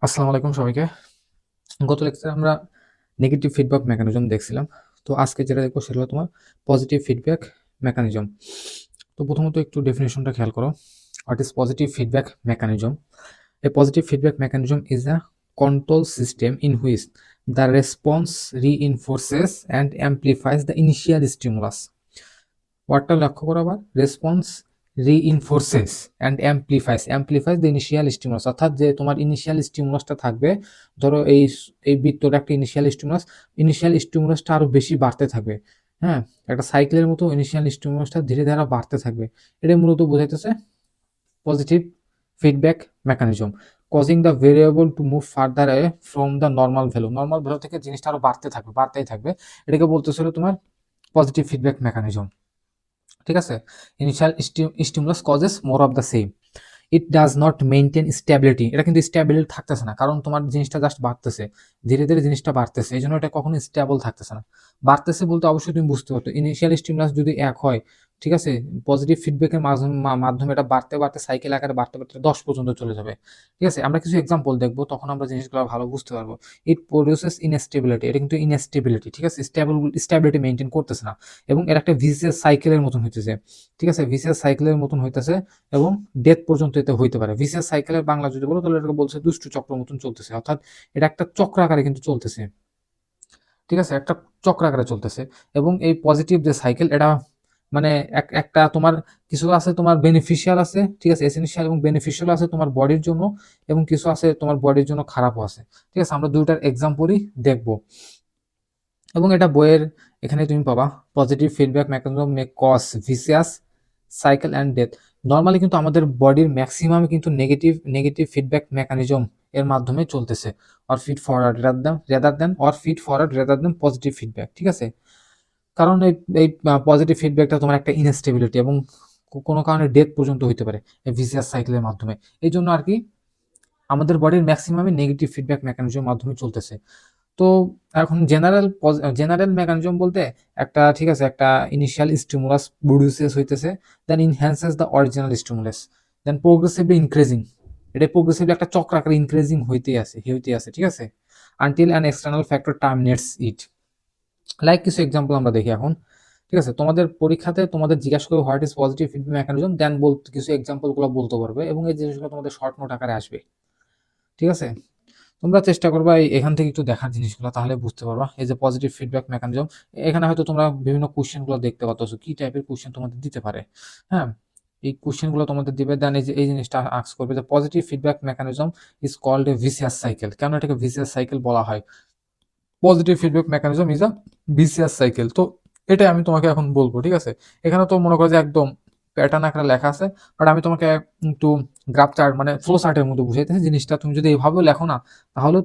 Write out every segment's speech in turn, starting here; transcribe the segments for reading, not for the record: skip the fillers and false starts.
আসসালামু আলাইকুম সবাইকে। গত লেকচারে আমরা নেগেটিভ ফিডব্যাক মেকানিজম দেখছিলাম। তো আজকে যেটা দেখবো সেটা হলো তোমার পজিটিভ ফিডব্যাক মেকানিজম। তো প্রথমত একটু ডেফিনেশনটা খেয়াল করো। What is positive feedback mechanism? A positive feedback mechanism is a control system in which the response reinforces and amplifies the initial stimulus. ওয়ার্ডটা লক্ষ্য করো আবার, response reinforces and amplifies the initial stimulus, অর্থাৎ যে তোমার ইনিশিয়াল স্টিমুলাসটা থাকবে, ধরো এই বৃত্তটা একটা ইনিশিয়াল স্টিমুলাসটা আরো বেশি বাড়তে থাকবে। হ্যাঁ, একটা সাইকেলের মতো ইনিশিয়াল স্টিমুলাসটা ধীরে ধীরে বাড়তে থাকবে। এটা মূলত বোঝাইতেছে positive feedback mechanism, causing the variable to move further away from the normal value থেকে জিনিসটা আরো বাড়তেই থাকবে। এটাকে বলতেছিল তোমার পজিটিভ ফিডব্যাক মেকানিজম। ঠিক আছে, initial stimulus causes more of the same, it does not maintain stability, এটা কিন্তু স্ট্যাবিলিটি থাকতেছে না, কারণ তোমার জিনিসটা জাস্ট বাড়তেছে, ধীরে ধীরে জিনিসটা বাড়তেছে, এই জন্য এটা কখনো স্ট্যাবল থাকতেছে না। বাড়তেছে বলতে অবশ্যই তুমি বুঝতে পারতো, ইনিশিয়াল স্টিমুলাস যদি এক হয়, ঠিক আছে, পজিটিভ ফিডব্যাকের মাধ্যমে এটা বাড়তে বাড়তে সাইকেল আকারে বাড়তে বাড়তে 10 পর্যন্ত চলে যাবে। ঠিক আছে, আমরা কিছু এক্সাম্পল দেখবো, তখন আমরা জিনিসগুলো ভালো বুঝতে পারবো। ইট প্রডিউসেস ইনস্টেবিলিটি, এটা কিন্তু ইনস্টেবিলিটি, ঠিক আছে, স্ট্যাবিলিটি মেনটেন করতেছে না, এবং এটা একটা ভিসিয়াস সাইকেলের মতন হইতেছে। ঠিক আছে, ভিসিয়াস সাইকেলের মতন হইতেছে এবং ডেথ পর্যন্ত এতে হইতে পারে। ভিসিয়াস সাইকেলের বাংলা যদি বলো তাহলে এটাকে বলছে দুষ্টু চক্র মতন চলতেছে, অর্থাৎ এটা একটা চক্র আকারে কিন্তু চলতেছে। ঠিক আছে, একটা চক্র আকারে চলতেছে। এবং এই পজিটিভ যে সাইকেল, এটা মানে একটা তোমার কিছু আছে তোমার বেনিফিশিয়াল আছে, ঠিক আছে, এসেনশিয়াল এবং বেনিফিশিয়াল আছে তোমার বডির জন্য, এবং কিছু আছে তোমার বডির জন্য খারাপও আছে। ঠিক আছে, আমরা দুইটার এক্সাম্পলই দেখবো, এবং এটা বইয়ের এখানে তুমি পাবা। Positive feedback mechanism may cause vicious cycle and death. Normally কিন্তু আমাদের বডির ম্যাক্সিমাম কিন্তু নেগেটিভ ফিডব্যাক মেকানিজম এর মাধ্যমে চলতেছে, or feed forward rather than positive feedback. ঠিক আছে, কারণ এই পজিটিভ ফিডব্যাকটা তোমার একটা ইনস্টেবিলিটি এবং কোনো কারণে ডেথ পর্যন্ত হইতে পারে এই ভিসিয়াস সাইকেলের মাধ্যমে। এই জন্য আর কি আমাদের বডির ম্যাক্সিমামই নেগেটিভ ফিডব্যাক মেকানিজমের মাধ্যমে চলতেছে। তো এখন জেনারেল মেকানিজম বলতে একটা, ঠিক আছে, একটা ইনিশিয়াল স্টিমুলাস প্রডিউসেস হইতেছে, then enhances the original stimulus, then progressively increasing, এটা প্রোগ্রেসিভলি একটা চক্র আকারে ইনক্রিজিং হইতেই আছে, ঠিক আছে, until an external factor terminates it. Like কিছু এক্সাম্পল আমরা দেখি এখন। ঠিক আছে, তোমাদের পরীক্ষাতে তোমাদের জিজ্ঞাসা করবে what is positive feedback mechanism, then বলতে কিছু এক্সাম্পল গুলো বলতে পারবে, এবং এই জিনিসগুলো তোমাদের শর্ট নোট আকারে আসবে। ঠিক আছে, তোমরা চেষ্টা করবা এখান থেকে একটু দেখার জিনিসগুলো, তাহলে বুঝতে পারবা এই যে পজিটিভ ফিডব্যাক মেকানিজম। এখানে হয়তো তোমরা বিভিন্ন কোশ্চেন গুলো দেখতে পাচ্ছ, কি টাইপের কোশ্চেন তোমাদের দিতে পারে। হ্যাঁ, এই কোশ্চেন গুলো তোমাদের দিবে, দেন এই জিনিসটা আস্ক করবে যে positive feedback mechanism is called a vicious cycle. কেন এটাকে ভিসিয়াস সাইকেল বলা হয়? Positive feedback mechanism is a vicious cycle. তো এটাই আমি তোমাকে এখন বলবো। ঠিক আছে, এখানে তো মনে করো যে একদম প্যাটার্ন আকারে লেখা আছে, বাট আমি তোমাকে একটু গ্রাফ চার্ট মানে ফ্লো চার্টের মধ্যে বুঝাইতেছি জিনিসটা। তুমি যদি এইভাবেও লেখো না, তাহলে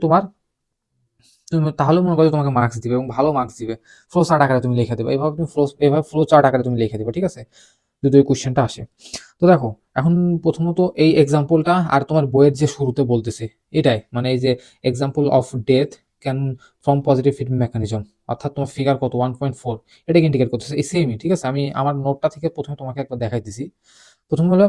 তাহলে মনে করো তোমাকে মার্কস দিবে, এবং ভালো মার্কস দিবে। ফ্লো চার্ট আকারে তুমি লিখে দেবে, এইভাবে ফ্লো চার্ট আকারে তুমি লিখে দেবে। ঠিক আছে, যদি ওই কোশ্চেনটা আসে। তো দেখো, এখন প্রথমত এই এক্সাম্পলটা আর তোমার বইয়ের যে শুরুতে বলতেছে এটাই, মানে এই যে example of death can from positive feedback mechanism, অর্থাৎ তোমার ফিগার কত 1.4, এটাকে ইন্ডিকেট করতেছে এই সেমই। ঠিক আছে, আমি আমার নোটটা থেকে প্রথমে তোমাকে একবার দেখাইতেছি। প্রথম হলো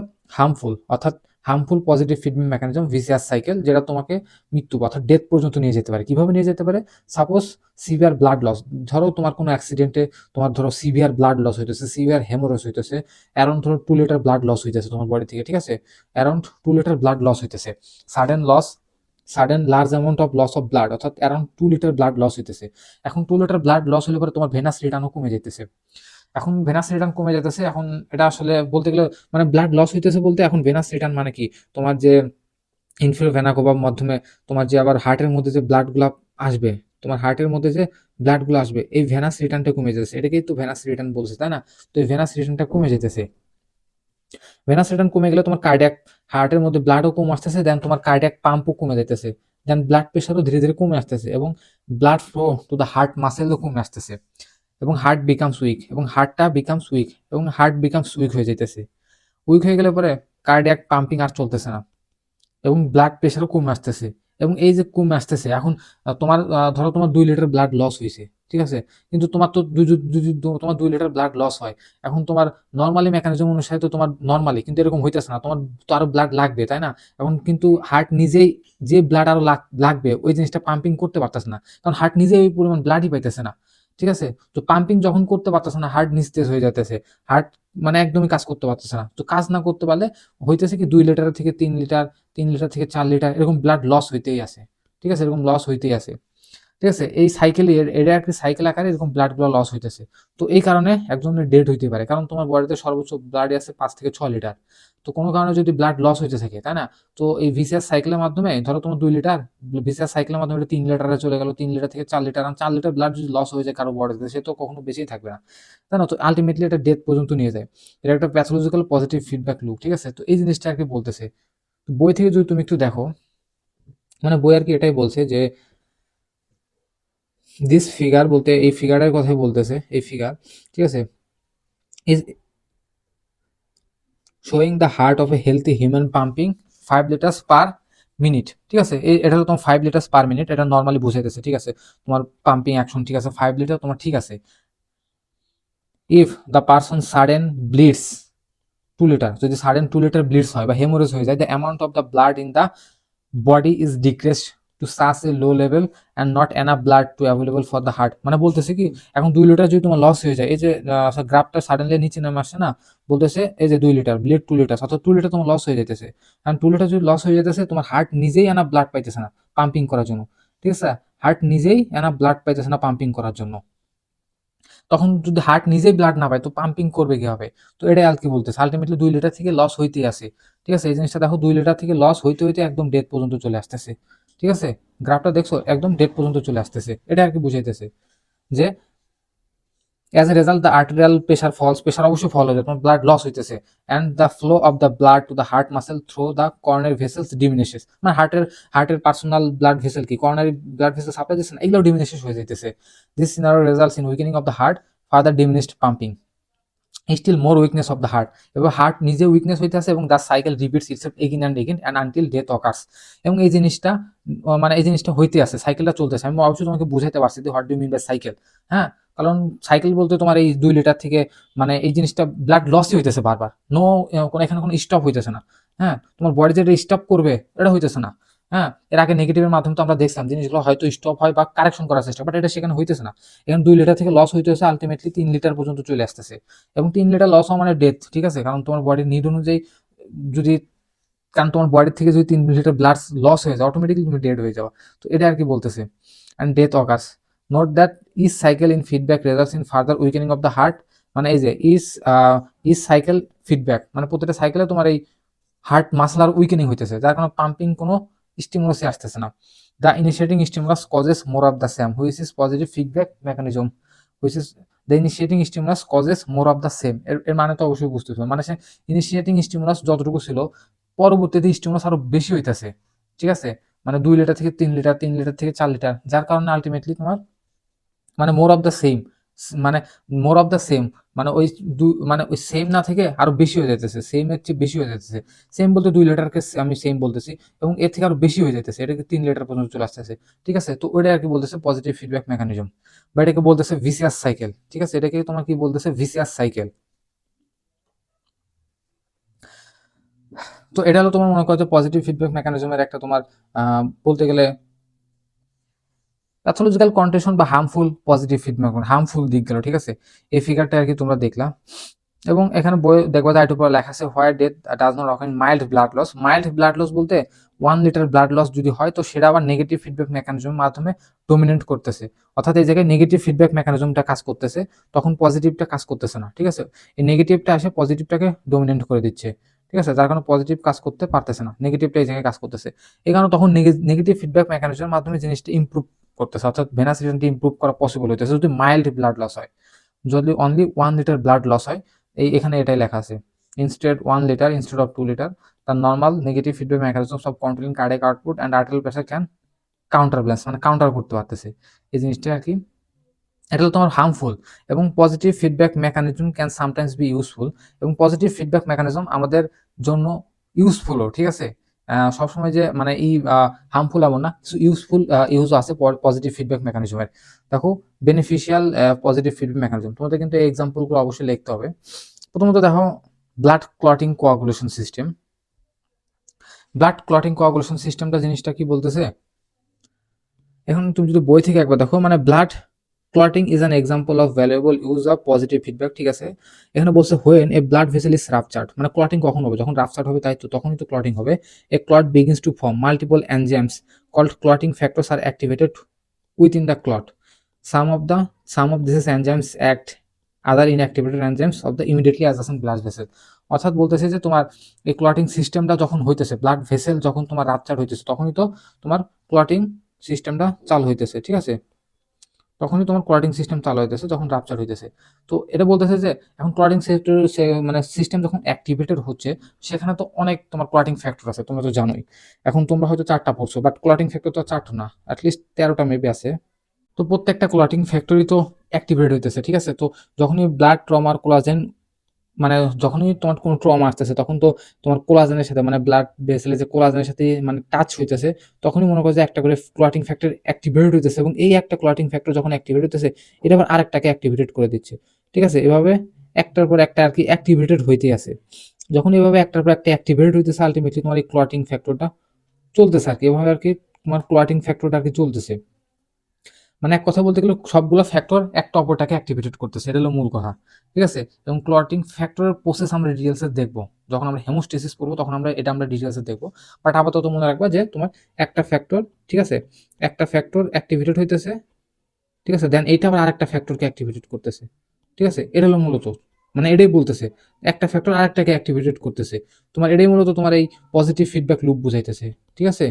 harmful positive feedback mechanism vicious cycle, যেটা তোমাকে মৃত্যু অর্থাৎ ডেথ পর্যন্ত নিয়ে যেতে পারে। কিভাবে নিয়ে যেতে পারে? সাপোজ সিভিয়ার ব্লাড লস, ধরো তোমার কোনো অ্যাক্সিডেন্টে তোমার ধরো সিভিয়ার ব্লাড লস হইতেছে, সিভিয়ার হেমোরেজ হইতেছে, অ্যারাউন্ড ধরো 2 লিটার ব্লাড লস হইতেছে তোমার বডি থেকে। ঠিক আছে, অ্যারাউন্ড 2 লিটার ব্লাড লস হইতেছে, sudden large amount of loss of blood, অর্থাৎ অ্যারাউন্ড 2 লিটার ব্লাড লস হইতেছে। এখন 2 লিটার ব্লাড লস হলে পরে তোমার ভেনাস রিটার্নও কমে যেতেছে। এখন ভেনাস রিটার্ন কমে যেতেছে, এখন এটা আসলে বলতে গেলে মানে ব্লাড লস হইতেছে বলতে, এখন ভেনাস রিটার্ন মানে কি, তোমার যে ইনফিউর ভেনা কোভার মাধ্যমে তোমার যে আবার হার্টের মধ্যে যে ব্লাড গুলা আসবে, তোমার হার্টের মধ্যে যে ব্লাড গুলো আসবে, এই ভেনাস রিটার্নটা কমে যেতেছে, এটাকেই তো ভেনাস রিটার্ন বলছে, তাই না? তো এই ভেনাস রিটার্নটা কমে যেতেছে। ভেনাস রিটার্ন কমে গেলে তোমার কার্ডিয়াক, হার্টের মধ্যে ব্লাডও কম আসতেছে, দেন তোমার কার্ডিয়াক পাম্পও কমে যেতেছে, দেন ব্লাড প্রেশারও ধীরে ধীরে কমে আসতেছে, এবং blood flow to the heart মাসেলও কমে আসতেছে, এবং হার্ট বিকামস উইক হয়ে যেতেছে। উইক হয়ে গেলে পরে কার্ডিয়াক পাম্পিং আর চলতেছে না, এবং ব্লাড প্রেশারও কমে আসতেছে। এবং এই যে কমে আসতেছে এখন, তোমার ধরো তোমার 2 লিটার ব্লাড লস হয়েছে। ঠিক আছে? কিন্তু তোমার তো তোমার 2 লিটার ব্লাড লস হয়, এখন তোমার নর্মালি মেকানিজম অনুসারে তো তোমার নর্মালি, কিন্তু এরকম হইতেছে না, তোমার তো আরো ব্লাড লাগবে, তাই না? এখন কিন্তু হার্ট নিজেই যে ব্লাড আরো লাগবে ওই জিনিসটা পাম্পিং করতে পারতেছে না, কারণ হার্ট নিজেই ওই পরিমাণ ব্লাডই পাইতেছে না, ঠিক আছে? তো পাম্পিং যখন করতে পারতেছে না, হার্ট নিস্তেজ হয়ে যাইতেছে, হার্ট মানে একদমই কাজ করতে পারতেছে না। তো কাজ না করতে পারলে হইতেছে কি 2 লিটার থেকে 3 লিটার, 3 লিটার থেকে 4 লিটার এরকম ব্লাড লস হইতেই আছে, ঠিক আছে? এরকম লস হইতেই আছে, ঠিক আছে? এই সাইকেল, এটা একটা সাইকেল আকারে এরকম ব্লাড গুলো লস হইতেছে। তো এই কারণে একজনের ডেড হইতে পারে, কারণ তোমার বডিতে সর্বোচ্চ ব্লাড আছে 5 থেকে 6 লিটার। তো কোনো কারণে যদি ব্লাড লস হইতে থাকে, তাই না? তো এই ভিসিআস সাইকেলের মাধ্যমে ধরো তোমার 2 লিটার, ভিসিআস সাইকেলের মাধ্যমে 3 লিটারে চলে গেল, 3 লিটার থেকে 4 লিটার, আর 4 লিটার ব্লাড যদি লস হয়ে যায় কারো বডিতে, সে তো কখনো বেঁচেই থাকবে না, তাই না? তো আলটিমেটলি এটা ডেথ পর্যন্ত নিয়ে যায়। এটা একটা প্যাথোলজিক্যাল পজিটিভ ফিডব্যাক লুপ, ঠিক আছে? তো এই জিনিসটা আর কি বলতেছে। তো বই থেকে যদি তুমি একটু দেখো, মানে বই আর কি এটাই বলছে যে দিস ফিগার, বলতে এই ফিগারের কথাই বলতেছে, এই ফিগার, ঠিক আছে, is showing the heart of A healthy human pumping 5 litres per minute, ঠিক আছে? এটা হলো তোমার 5 লিটার্স পার মিনিট, এটা নর্মালি বুঝাইতেছে, ঠিক আছে? তোমার পাম্পিং অ্যাকশন, ঠিক আছে, 5 লিটার তোমার, ঠিক আছে? If the person sudden bleeds 2 litre, যদি সাডেন 2 লিটার ব্লিডস হয় বা হেমোরেজ হয়ে যায়, the amount of the blood in the body is decreased to such a low level and not enough blood to available for the heart. মানে বলতেছে কি, এখন 2 litre যদি তোমার লস হয়ে যায়, এই যে গ্রাফটা সাডেনলি নিচে নেমে আসছে না, বলতেছে এই যে 2 লিটার ব্লিড 2 লিটার, অর্থাৎ 2 লিটার তোমার লস হয়ে যেতেছে। কারণ 2 লিটার যদি লস হয়ে যেতেছে, তোমার হার্ট নিজেই এনাফ ব্লাড পাইতেছে না পাম্পিং করার জন্য, ঠিক আছে? হার্ট নিজেই এনাফ ব্লাড পাইতেছে না পাম্পিং করার জন্য। তখন যদি হার্ট নিজেই ব্লাড না পায়, তো পাম্পিং করবে কিভাবে? তো এটাই আর কি বলতেছে, আলটিমেটলি 2 লিটার থেকে লস হইতেই আসে, ঠিক আছে? এই জিনিসটা দেখো, 2 লিটার থেকে লস হইতে হইতে একদম ডেথ পর্যন্ত চলে আসতেছে, ঠিক আছে? গ্রাফটা দেখছো, একদম ডেথ পর্যন্ত চলে আসতেছে, এটা আর কি বুঝাইতেছে যে as a result the arterial pressure falls, pressure অবশ্যই ফল হয়ে যায়, তোমার ব্লাড লস হইতেছে, and the flow of the blood to the heart muscle through the coronary vessels diminishes, মানে হার্টের পার্সোনাল ব্লাড ভেসেল কি কর্নারি ব্লাড ভেসেল সাপ্লাই দিচ্ছে না, এগুলো ডিমিনিশেস হয়ে যাইতেছে। This scenario results in উইকেনিং of the heart, further diminished pumping, still more weakness of the heart, এবার heart নিজে উইকনেস হইতে আছে, এবং the cycle repeats itself again and again and until death occurs. এবং এই জিনিসটা মানে এই জিনিসটা হইতে আছে, সাইকেলটা চলতেছে। আমি অবশ্যই তোমাকে বুঝাইতে পারছি যে what do mean by cycle, হ্যাঁ? কারণ সাইকেল বলতে তোমার এই 2 লিটার থেকে মানে এই জিনিসটা ব্লাড লসই হইতেছে বারবার, নো কোনো এখানে কোনো স্টপ হইতেছে না, হ্যাঁ? তোমার বডি যেটা স্টপ করবে এটা হইতেছে না, হ্যাঁ? এর আগে নেগেটিভের মাধ্যমে তো আমরা দেখলাম জিনিসগুলো হয়তো স্টপ হয় বা কারেকশন করার চেষ্টা, বাট এটা সেখানে হইতেছে না। এখানে 2 লিটার থেকে লস হইতেছে, আলটিমেটলি 3 লিটার পর্যন্ত চলে আসতেছে, এবং 3 লিটার লস হওয়া মানে ডেথ, ঠিক আছে? কারণ তোমার বডির নিড অনুযায়ী যদি, কারণ তোমার বডির থেকে যদি 3 লিটার ব্লাড লস হয়ে যায়, অটোমেটিকলি তুমি ডেড হয়ে যাও। তো এটা আর কি বলতেছে, and death occurs. Note that is cycle in feedback results in further weakening of the heart, মানে এই যে ইজ সাইকেল ফিডব্যাক, মানে প্রত্যেকটা সাইকেলে তোমার এই হার্ট মাসলার উইকেনিং হইতেছে, যার কোনো পাম্পিং কোনো স্টিমুলাসই আসতেছে না। The initiating stimulus causes more of the same which is positive feedback mechanism, which is the initiating stimulus causes more of the same. এর মানে তো অবশ্যই বুঝতেছো, মানে সে ইনিশিয়েটিং স্টিমুলাস যতটুকু ছিল, পরবর্তীতে স্টিমুলাস আরো বেশি হইতেছে, ঠিক আছে? মানে 2 লিটার থেকে 3 লিটার, 3 লিটার থেকে 4 লিটার, যার কারণে আলটিমেটলি তোমার মানে মোর অফ দ্য সেম, মানে মোর অফ দ্য সেম, মানে ওই মানে ওই সেম না থেকে আরো বেশি হয়ে যাইতেছে, সেম এর চেয়ে বেশি হয়ে যাইতেছে। সেম বলতে 2 লিটারকে আমি সেম বলতেছি, এবং এর থেকে আরো বেশি হয়ে যাইতেছে, এটাকে 3 লিটার পর্যন্ত চলে আসতেছে, ঠিক আছে? তো ওইটা আর কি বলতেছে পজিটিভ ফিডব্যাক মেকানিজম, বা এটাকে বলতেছে ভিসিয়াস সাইকেল, ঠিক আছে? এটাকে তোমার কি বলতেছে, ভিসিয়াস সাইকেল। তো এটা হলো তোমার মনে করো পজিটিভ ফিডব্যাক মেকানিজমের একটা তোমার বলতে গেলে প্যাথোলজিক্যাল কন্টেশন বা হার্মফুল পজিটিভ ফিডব্যাক, হার্মফুল দিক গেল, ঠিক আছে? এই ফিগারটা আর কি তোমরা দেখলা, এবং এখানে বই দেখবা যে একটু পরে লেখা আছে where death does not occur mild blood loss. Mild blood loss বলতে 1 লিটার ব্লাড লস যদি হয়, তো সেটা আবার নেগেটিভ ফিডব্যাক মেকানিজমের মাধ্যমে ডোমিনেট করতেছে, অর্থাৎ এই জায়গায় নেগেটিভ ফিডব্যাক মেকানিজমটা কাজ করতেছে, তখন পজিটিভটা কাজ করতেছে না, ঠিক আছে? এই নেগেটিভটা এসে পজিটিভটাকে ডোমিনেট করে দিচ্ছে, ঠিক আছে? যার কারণে পজিটিভ কাজ করতে পারতেছে না, নেগেটিভটা এই জায়গায় কাজ করতেছে। এই কারণে তখন নেগেটিভ ফিডব্যাক মেকানিজমের মাধ্যমে জিনিসটা ইমপ্রুভ করতেছে, অর্থাৎ ভেনাস রিটার্নটি ইমপ্রুভ করা পসিবল হইতেছে যদি মাইল্ড ব্লাড লস হয়। যদি অনলি 1 লিটার ব্লাড লস হয়, এখানে এটাই লেখা আছে, instead 1 litre instead of 2 litre, the normal negative feedback mechanism of controlling cardiac output and arterial pressure can counter balance, মানে কাউন্টার করতে পারতেছে এই জিনিসটা আর কি। এটা হলো তোমার হার্মফুল, এবং positive feedback mechanism can sometimes be useful, এবং পজিটিভ ফিডব্যাক মেকানিজম আমাদের জন্য ইউজফুলও, ঠিক আছে? সবসময় যে মানে হার্মফুল এমন না, কিছু ইউজফুল ইউজও আছে পজিটিভ ফিডব্যাক মেকানিজমের। দেখো, বেনিফিশিয়াল পজিটিভ ফিডব্যাক মেকানিজম তোমাদের কিন্তু এই এক্সাম্পলগুলো অবশ্যই লিখতে হবে। প্রথমত দেখো, blood clotting coagulation system. Blood clotting coagulation সিস্টেমটা জিনিসটা কি বলতেছে, এখন তুমি যদি বই থেকে একবার দেখো, মানে blood clotting is an example of valuable use of positive feedback, ঠিক আছে। এখানে বলছে when a blood vessel is ruptured, মানে ক্লটিং কখন হবে, যখন রাপচার্ড হবে তাই তো, তখনই তো ক্লটিং হবে। A clot begins to form multiple enzymes called clotting factors are activated within the clot. some of the some of these enzymes act other inactivated enzymes of the immediately adjacent blood vessel। অর্থাৎ বলতেছে যে তোমার এই clotting সিস্টেমটা যখন হইতেছে, blood vessel যখন তোমার রাপচার হইতেছে, তখনই তো তোমার ক্লটিং সিস্টেমটা চালু হইতেছে, ঠিক আছে। তখনই তোমার ক্লটিং সিস্টেম চালু হইতেছে যখন রাপচার হইতেছে। তো এটা বলতেছে যে এখন ক্লটিং সেক্টর মানে সিস্টেম যখন অ্যাক্টিভেটেড হচ্ছে, সেখানে তো অনেক তোমার ক্লটিং ফ্যাক্টর আছে, তোমরা তো জানোই। এখন তোমরা হয়তো 4টা পড়ছো, বাট ক্লটিং ফ্যাক্টর তো 4টা না, অ্যাটলিস্ট 13টা মেবি আছে। তো প্রত্যেকটা ক্লটিং ফ্যাক্টরি তো অ্যাক্টিভেট হইতেছে, ঠিক আছে। তো যখনই ব্লাড ট্রমার কোলাজেন, মানে যখনই তোমার কোনো ট্রমা আসতেছে, তখন তো তোমার কোলাজেনের সাথে, মানে ব্লাড ভেসেলে যে কোলাজেনের সাথে মানে টাচ হইতেছে, তখনই মনে করো যে একটা করে ক্লটিং ফ্যাক্টর অ্যাক্টিভেট হইতেছে, এবং এই একটা ক্লটিং ফ্যাক্টর যখন অ্যাক্টিভেট হইতেছে, এটা আবার আরেকটাকে অ্যাক্টিভেটেড করে দিচ্ছে, ঠিক আছে। এভাবে একটার পর একটা আর কি অ্যাক্টিভেটেড হইতেই আছে। যখন এভাবে একটার পর একটা অ্যাক্টিভেট হইতেছে, আলটিমেটলি তোমার এই ক্লটিং ফ্যাক্টরটা চলতেছে আর কি, এভাবে আর কি তোমার ক্লটিং ফ্যাক্টরটা আর কি চলতেছে। মানে এক কথা বলতে গেলে সবগুলো ফ্যাক্টর একটা অপরটাকে অ্যাক্টিভেটেড করতেছে, এটা হলো মূল কথা, ঠিক আছে। এবং ক্লটিং ফ্যাক্টরের প্রসেস আমরা ডিটেলসে দেখবো, যখন আমরা হেমোস্টেসিস করবো তখন আমরা ডিটেলসে দেখবো। বাট আপাতত মনে রাখবা যে তোমার একটা ফ্যাক্টর, ঠিক আছে, একটা ফ্যাক্টর অ্যাক্টিভেটেড হইতেছে, ঠিক আছে, দেন এইটা আবার আরেকটা ফ্যাক্টরকে অ্যাক্টিভেটেড করতেছে, ঠিক আছে। এটা হলো মূলত, মানে এটাই বলতেছে, একটা ফ্যাক্টর আরেকটাকে অ্যাক্টিভেটেড করতেছে। তোমার এটাই মূলত তোমার এই পজিটিভ ফিডব্যাক লুপ বুঝাইতেছে, ঠিক আছে।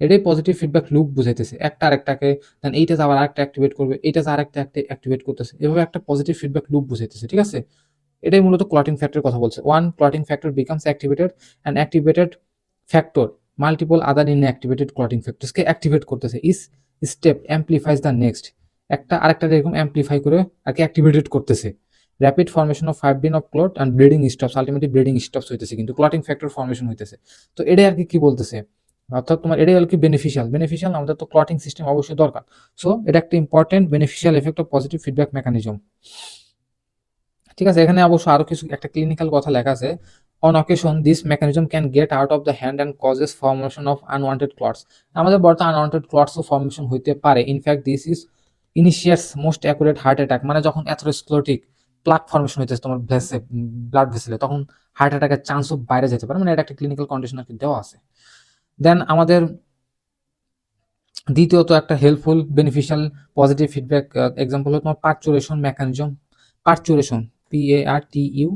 এটাই পজিটিভ ফিডব্যাক লুপ বুঝাইতেছে, একটা আরেকটাকে, দেন এইটা আবার আরেকটা অ্যাক্টিভেট করবে, এইটা আরেকটা অ্যাক্টিভেট করতেছে, এভাবে একটা পজিটিভ ফিডব্যাক লুপ বুঝাইতেছে, ঠিক আছে। এটাই মূলত ক্লটিং ফ্যাক্টরের কথা বলছে। One clotting factor becomes activated, and activated factor multiple other inactivated clotting ফ্যাক্টরসকে অ্যাক্টিভেট করতেছে। Is step amplifies the next, একটা আরেকটা এরকম অ্যাম্পলিফাই করে আর কি অ্যাক্টিভেটেড করতেছে। Rapid formation of fibrin of clot and bleeding stops, ultimately bleeding stops হইতেছে, কিন্তু ক্লটিং ফ্যাক্টর ফর্মেশন হইতেছে। তো এটাই আর কি বলতেছে, অর্থাৎ তোমার এটাই আর কি বেনিফিশিয়াল আমাদের তো ক্লটিং সিস্টেম অবশ্যই দরকার। সো এটা একটা important beneficial effect of positive feedback mechanism, ঠিক আছে। এখানে অবশ্য আরো কিছু একটা ক্লিনিক্যাল কথা লেখা আছে। On occasion this mechanism can get out of the hand and causes formation of unwanted clots. আমাদের বর্তমানে আনওয়ান্টেড ক্লটসও ফর্মেশন হইতে পারে। In fact this is initiates most accurate heart attack, মানে যখন অ্যাথেরোস্ক্লেরোটিক প্লাক ফর্মেশন হইতেছে তোমার ব্লাড ভেসেলে, তখন হার্ট অ্যাটাকের চান্সও বাইরে যেতে পারে, মানে এটা একটা ক্লিনিক্যাল কন্ডিশন আর কি দেওয়া আছে। দেন আমাদের দ্বিতীয়ত একটা helpful beneficial positive feedback example হলো তোমার parturition mechanism. Parturition, PARTURITION,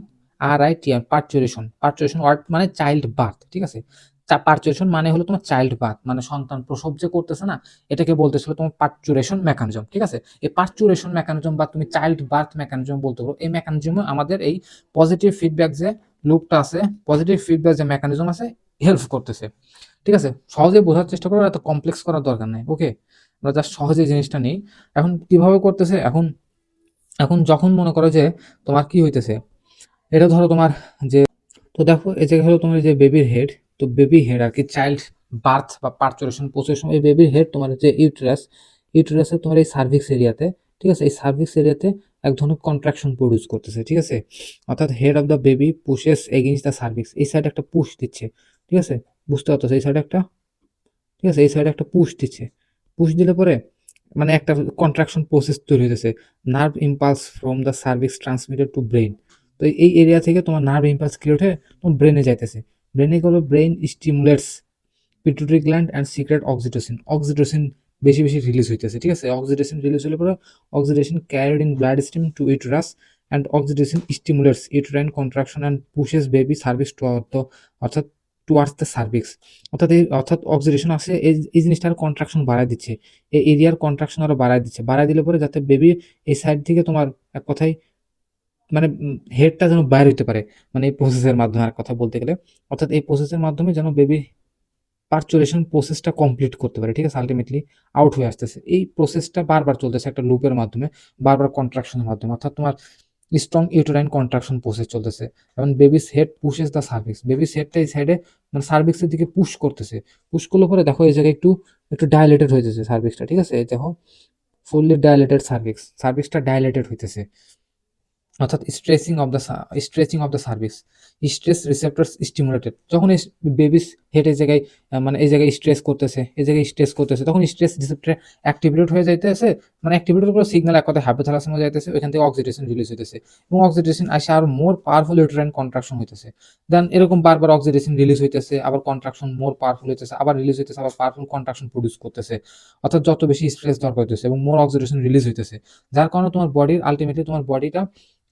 parturition word মানে চাইল্ড বার্থ, ঠিক আছে। পার্চুরেশন মানে হলো তোমার চাইল্ড বার্থ, মানে সন্তান প্রসব যে করতেছে না, এটাকে বলতেছিল তোমার পার্চুরেশন মেকানিজম, ঠিক আছে। এই পার্চুরেশন মেকানিজম বা তুমি চাইল্ড বার্থ মেকানিজম বলতে পারো, এই মেকানিজমে আমাদের এই পজিটিভ ফিডব্যাক যে লুপটা আছে, পজিটিভ ফিডব্যাক যে মেকানিজম আছে, হেল্প করতেছে, ঠিক আছে। সহজে বোঝার চেষ্টা করো, এত কমপ্লেক্স করার দরকার নেই, ওকে। আমরা জাস্ট সহজে জিনিসটা নেই। এখন কিভাবে করতেছে, এখন এখন যখন মনে করো যে তোমার কি হইতেছে, এটা ধরো তোমার যে, তো দেখো এই যে হলো তোমার যে বেবির হেড, তো বেবি হেড আর কি চাইল্ড বার্থ বা পার্চুরেশন প্রসেস, এই বেবির হেড তোমার যে ইউটেরাসের তোমার এই সার্ভিক্স এরিয়াতে, ঠিক আছে, এই সার্ভিক্স এরিয়াতে এক ধরনের কন্ট্রাকশন প্রডিউস করতেছে, ঠিক আছে। অর্থাৎ head of the baby pushes against the cervix, এই সাইডে একটা পুশ দিচ্ছে, ঠিক আছে, বুঝতে পারতো এই সাইডে একটা, ঠিক আছে, এই সাইডে একটা পুশ দিচ্ছে। পুশ দিলে পরে মানে একটা কন্ট্রাকশন প্রসেস তৈরি হইতেছে। Nerve impulse from the cervix transmitted two brain. তো এই এরিয়া থেকে তোমার নার্ভ ইম্পালস ক্রিয়েট হয়ে তোমার ব্রেনে যাইতেছে। ব্রেনে গেলে brain stimulates pituitary gland and secret oxytocin বেশি বেশি রিলিজ হইতেছে, ঠিক আছে। অক্সিটোসিন রিলিজ হলে পরে oxidation carried in blood stream to uterus, and oxytocin stimulates uterine contraction and pushes baby cervix অর্থাৎ টুয়ার্ডস দ্য সার্ভিক্স। অর্থাৎ অক্সিডেশন আসে, এই জিনিসটার কন্ট্রাকশন বাড়ায় দিচ্ছে, এই এরিয়ার কন্ট্রাকশন আরো বাড়ায় দিচ্ছে, বাড়ায় দিলে পরে যাতে বেবি এই সাইড থেকে তোমার এক কথায় মানে হেডটা যেন বাইরে হইতে পারে, মানে এই প্রসেসের মাধ্যমে, আর কথা বলতে গেলে অর্থাৎ এই প্রসেসের মাধ্যমে যেন বেবি পার্চুরেশন প্রসেসটা কমপ্লিট করতে পারে, ঠিক আছে। আলটিমেটলি আউট হয়ে আসতেছে, এই প্রসেসটা বারবার চলতেছে একটা লুপের মাধ্যমে, বারবার কন্ট্রাকশনের মাধ্যমে, অর্থাৎ তোমার স্ট্রং ইউটেরাইন কন্ট্রাকশন প্রসেস চলতেছে, এবং baby's head pushes the cervix, baby's হেডটা এই সাইডে মানে সার্ভিক্সের দিকে পুশ করতেছে, পুশ করলে পরে দেখো এই জায়গায় একটু একটু ডাইলেটেড হয়ে যাচ্ছে সার্ভিক্সটা, ঠিক আছে, এই দেখো ফুললি ডাইলেটেড সার্ভিক্স, সার্ভিক্সটা ডাইলেটেড হইতেছে, অর্থাৎ stretching of the cervix, stress receptors stimulated, যখন এই বেবিস হেড এই জায়গায় মানে এই জায়গায় স্ট্রেস করতেছে, এই জায়গায় স্ট্রেস করতেছে, তখন স্ট্রেস রিসেপ্টর অ্যাক্টিভেটেড হয়ে যাইতেছে, মানে অ্যাক্টিভেটেড করে সিগন্যাল এক কথা হাইপোথ্যালাসমে যাইতেছে, ওইখান থেকে অক্সিটোসিন রিলিজ হইতেছে, এবং অক্সিটোসিন আসে আর মোর পাওয়ারফুল ইউটেরাইন কন্ট্রাকশন হইতেছে, দেন এরকম বারবার অক্সিটোসিন রিলিজ হইতেছে, আবার কন্ট্রাকশন মোর পাওয়ারফুল হইতেছে, আবার রিলিজ হইতেছে, আবার পাওয়ারফুল কন্ট্রাকশন প্রডিউস করতেছে, অর্থাৎ যত বেশি স্ট্রেস দরকার হইতেছে এবং মোর অক্সিটোসিন রিলিজ হইতেছে, যার কারণে তোমার বডির আলটিমেটলি তোমার বডিটা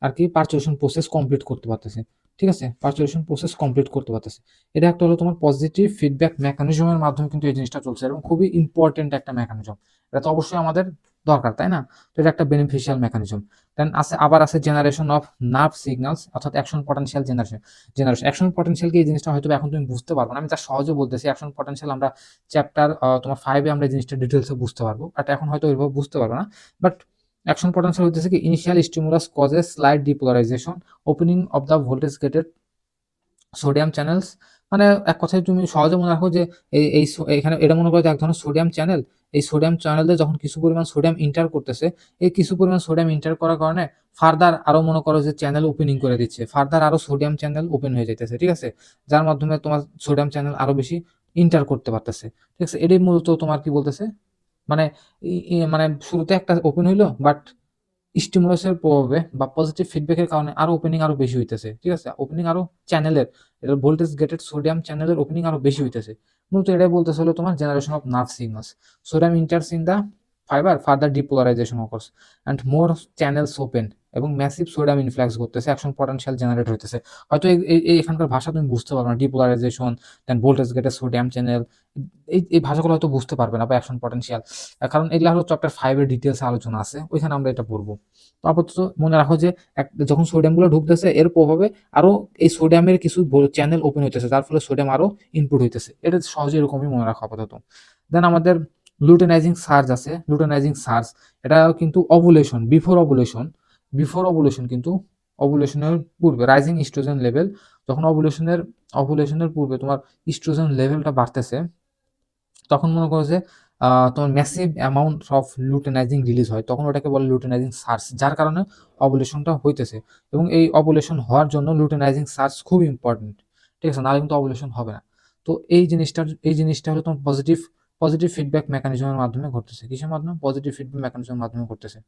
আর কি পার্চুরেশন প্রসেস কমপ্লিট করতে পারতেছে, ঠিক আছে, পার্চুরেশন প্রসেস কমপ্লিট করতে পারতেছে। এটা একটা হলো তোমার পজিটিভ ফিডব্যাক মেকানিজমের মাধ্যমে কিন্তু এই জিনিসটা চলছে, এবং খুবই ইম্পর্টেন্ট একটা মেকানিজম, এটা তো অবশ্যই আমাদের দরকার, তাই না? তো এটা একটা বেনিফিশিয়াল মেকানিজম। দেন আবার আছে জেনারেশন অফ নার্ভ সিগন্যালস, অর্থাৎ অ্যাকশন পটেনশিয়াল অ্যাকশন পটেনশিয়াল কি, এই জিনিসটা হয়তো এখন তুমি বুঝতে পারবো না, আমি যা সহজে বলতেছি, অ্যাকশন পটেনশিয়াল আমরা চ্যাপ্টার তোমার 5-এ আমরা এই জিনিসটা ডিটেলসে বুঝতে পারবো, বাট এখন হয়তো ওইভাবে বুঝতে পারবো না। বাট অ্যাকশন পটেনশিয়াল হচ্ছে কি, initial stimulus causes slide depolarisation, opening of the voltage gated sodium channels, মানে এক কথায় তুমি সহজে মনে রাখো যে এখানে এটা মনে করো যে এক ধরনের সোডিয়াম চ্যানেল, এই সোডিয়াম চ্যানেলে যখন কিছু পরিমাণ সোডিয়াম ইন্টার করতেছে, এই কিছু পরিমাণ সোডিয়াম ইন্টার করার কারণে ফার্দার আরো মনে করো যে চ্যানেল ওপেনিং করে দিচ্ছে, ফার্দার আরো সোডিয়াম চ্যানেল ওপেন হয়ে যাইতেছে, ঠিক আছে, যার মাধ্যমে তোমার সোডিয়াম চ্যানেল আরো বেশি ইন্টার করতে পারতেছে, ঠিক আছে, এটাই মূলত তোমার কি বলতেছে, মানে মানে শুরুতে একটা ওপেন হইলো, বাট স্টিমুলাসের প্রভাবে বা পজিটিভ ফিডব্যাকের কারণে আরো ওপেনিং আরো বেশি হইতেছে, ঠিক আছে, ওপেনিং আরো চ্যানেলের, এটা ভোল্টেজ গেটেড সোডিয়াম চ্যানেলের ওপেনিং আরো বেশি হইতেছে, মূলত এটাই বলতেছে হলো তোমার generation of nerve signals, sodium enters in the fibre further depolarisation occurs and more channels open, এবং ম্যাসিভ সোডিয়াম ইনফ্লাক্স করতেছে, অ্যাকশন পটেনশিয়াল জেনারেট হইতেছে, হয়তো এখানকার ভাষা তুমি বুঝতে পারবে না, depolarisation, then voltage gated sodium channel, এই ভাষাগুলো হয়তো বুঝতে পারবে না, বা অ্যাকশন পটেনশিয়াল, কারণ এগুলো হলো চ্যাপ্টার 5-এর ডিটেলস আলোচনা আছে, ওইখানে আমরা এটা পড়বো। তো আপাতত মনে রাখো যে যখন সোডিয়ামগুলো ঢুকতেছে এর প্রভাবে আরো এই সোডিয়ামের কিছু চ্যানেল ওপেন হইতেছে, যার ফলে সোডিয়াম আরো ইনপুট হইতেছে, এটা সহজে এরকমই মনে রাখো আপাতত। দেন আমাদের লুটেনাইজিং সার্জ আছে, লুটেনাইজিং সার্জ, এটা কিন্তু অভুলেশন, বিফোর অভুলেশন কিন্তু অভুলেশনের পূর্বে রাইজিং ইস্ট্রোজেন লেভেল, যখন অভুলেশনের পূর্বে তোমার ইস্ট্রোজেন লেভেলটা বাড়তেছে, তখন মনে করো যে তোমার ম্যাসিভ অ্যামাউন্ট অফ লুটেনাইজিং রিলিজ হয়, তখন ওটাকে বলে লুটেনাইজিং সার্চ, যার কারণে অবুলেশনটা হইতেছে, এবং এই অবুলেশন হওয়ার জন্য লুটেনাইজিং সার্চ খুব ইম্পর্টেন্ট, ঠিক আছে, নাহলে কিন্তু অবুলেশন হবে না। তো এই জিনিসটা হলো তোমার পজিটিভ ফিডব্যাক মেকানিজমের মাধ্যমে ঘটতেছে, কিসের মাধ্যমে, পজিটিভ ফিডব্যাক মেকানিজমের মাধ্যমে ঘটতেছে,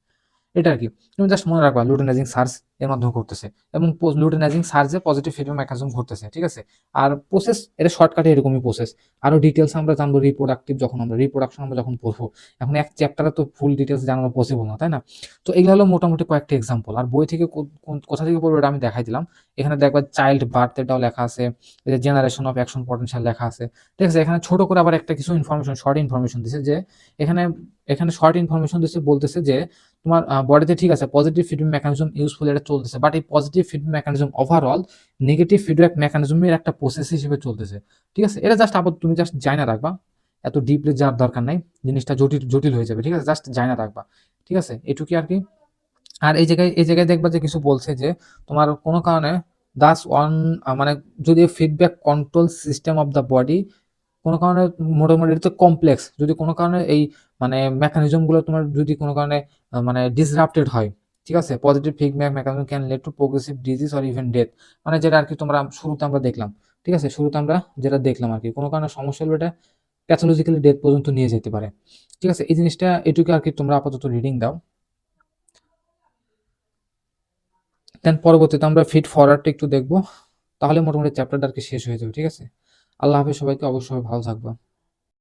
এটা আর কি। তুমি জাস্ট মনে রাখবা লুটেনাইজিং সার্চ এর মাধ্যমে ঘটতেছে, এবং লুটেনাইজিং সার্চে পজিটিভ ফিডব্যাক মেকানিজম ঘটতেছে, ঠিক আছে। আর প্রসেস এটা শর্টকাটে এরকমই প্রসেস, আরো ডিটেলস আমরা জানবো রিপ্রোডাকশন আমরা যখন পড়বো, এখন এক চ্যাপ্টারে তো ফুল ডিটেলস জানানো পসিবল না, তাই না? তো এগুলো হলো মোটামুটি কয়েকটা এক্সাম্পল, আর বই থেকে কোথা থেকে পড়বো এটা আমি দেখাই দিলাম, এখানে দেখবা চাইল্ড বার্থ এটাও লেখা আছে, এটা জেনারেশন অফ অ্যাকশন পটেনশিয়াল লেখা আছে, ঠিক আছে। এখানে ছোট করে আবার একটা কিছু ইনফরমেশন, শর্ট ইনফরমেশন দিছে, যে এখানে এখানে শর্ট ইনফরমেশন দিচ্ছে, বলতেছে যে তোমার বডিতে ঠিক আছে পজিটিভ ফিডব্যাক মেকানিজম ইউজফুল, এটা চলতেছে, বাট এই positive feedback mechanism overall negative feedback মেকানিজমের একটা প্রসেস হিসেবে চলতেছে, ঠিক আছে। এটা জাস্ট আপাতত তুমি জাস্ট জানা রাখবা, এত ডিপলি যাওয়ার দরকার নাই, জিনিসটা জটিল জটিল হয়ে যাবে, ঠিক আছে, জাস্ট জানা রাখবা, ঠিক আছে, এটুকুই আর কি। আর এই জায়গায় দেখবা যে কিছু বলছে যে তোমার কোনো কারণে দাস অন মানে যদি feedback control system of the body কোনো কারণে মোটামুটি এটা তো কমপ্লেক্স, যদি কোনো কারণে এই মানে মেকানিজম গুলো তোমার যদি কোনো কারণে মানে ডিসরাপ্টেড হয়, ঠিক আছে, positive feedback mechanism can lead to progressive disease or even death, মানে যেটা আর কি তোমরা শুরুতে আমরা দেখলাম, ঠিক আছে, শুরুতে আমরা যেটা দেখলাম আর কি, কোনো কারণে সমস্যা হলে এটা প্যাথোলজিক্যালি ডেথ পর্যন্ত নিয়ে যেতে পারে, ঠিক আছে। এই জিনিসটা এটুকু আর কি, তোমরা আপাতত রিডিং দাও, দেন পরবর্তীতে আমরা ফিড ফরওয়ার্ডটা একটু দেখবো, তাহলে মোটামুটি চ্যাপ্টারটা আর কি শেষ হয়ে যাবে, ঠিক আছে। আল্লাহ হাফেজ সবাইকে, অবশ্যই ভালো থাকবা।